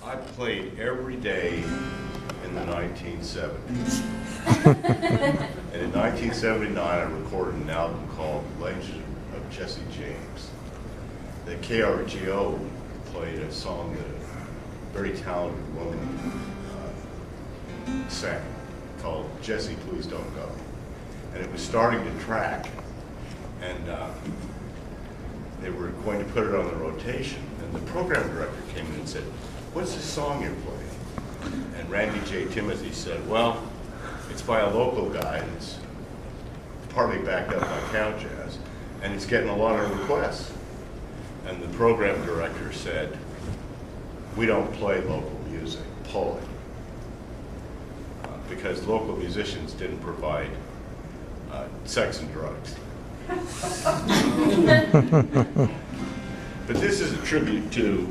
I played every day in the 1970s. And in 1979, I recorded an album called Legend of Jesse James. The KRGO played a song that a very talented woman sang called Jesse, Please Don't Go. And it was starting to track, and they were going to put it on the rotation. And the program director came in and said, "What's this song you're playing?" And Randy J. Timothy said, "Well, it's by a local guy, and it's partly backed up by cow jazz, and it's getting a lot of requests." And the program director said, "We don't play local music, pull it." Because local musicians didn't provide sex and drugs. But this is a tribute to,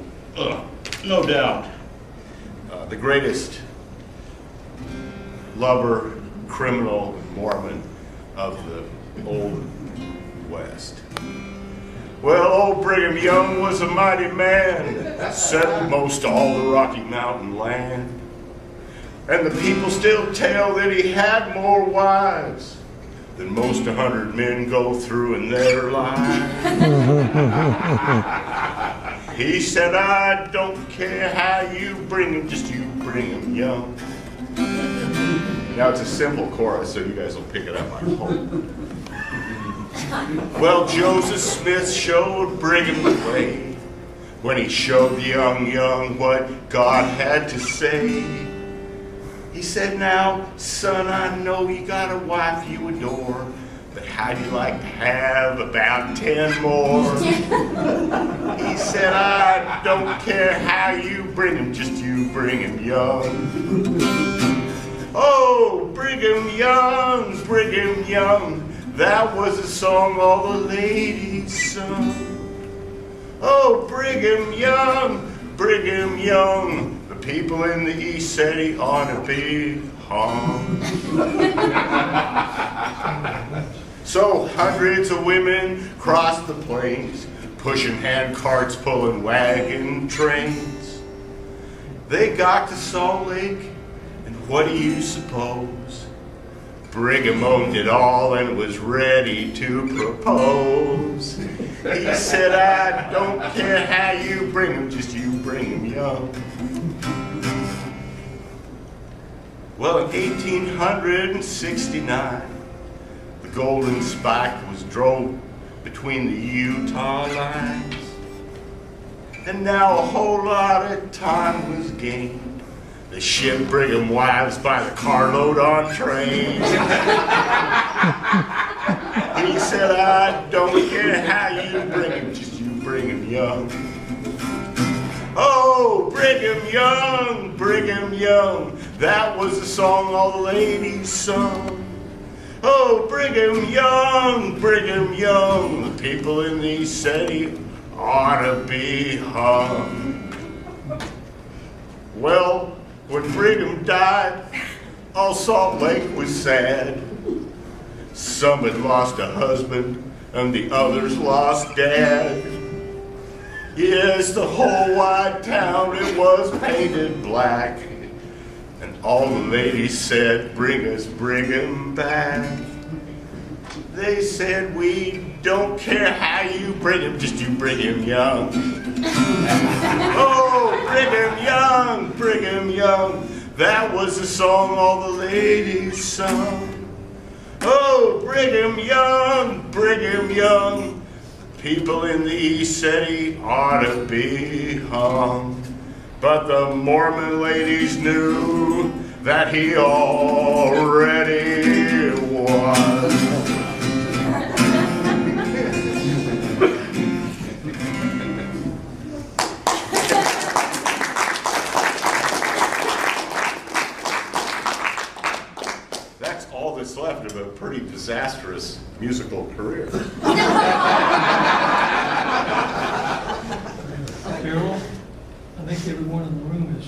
no doubt, the greatest lover, criminal, Mormon of the Old West. Well, old Brigham Young was a mighty man, settled most all the Rocky Mountain land. And the people still tell that he had more wives than most 100 men go through in their lives. He said, "I don't care how you bring him, just you bring him young." Now it's a simple chorus, so you guys will pick it up, I hope. Well, Joseph Smith showed Brigham the way when he showed the young what God had to say. He said, "Now, son, I know you got a wife you adore, but how'd you like to have about 10 more?" He said, "I don't care how you bring him, just you bring him young." Oh, Brigham Young, that was a song all the ladies sung. Oh, Brigham Young, the people in the East said he ought to be hung. So hundreds of women crossed the plains, pushing hand carts, pulling wagon trains. They got to Salt Lake, and what do you suppose? Brigham owned it all and was ready to propose. He said, "I don't care how you bring him, just you bring him young." Well, in 1869, the Golden Spike was drove between the Utah lines. And now a whole lot of time was gained. They shipped Brigham wives by the carload on trains. He said, "I don't care how you bring him, just you bring him young." Oh, Brigham Young, that was the song all the ladies sung. Oh, Brigham Young, the people in the city ought to be hung. Well, when Brigham died, all Salt Lake was sad. Some had lost a husband, and the others lost dad. Yes, the whole wide town, it was painted black. And all the ladies said, "Bring us Brigham back." They said, "We don't care how you bring him, just you bring him young." Oh, Brigham Young, that was the song all the ladies sung. Oh, Brigham Young, people in the East said he ought to be hung. But the Mormon ladies knew that he already was. That's all that's left of a pretty disastrous musical career. Carol, I think everyone in the room is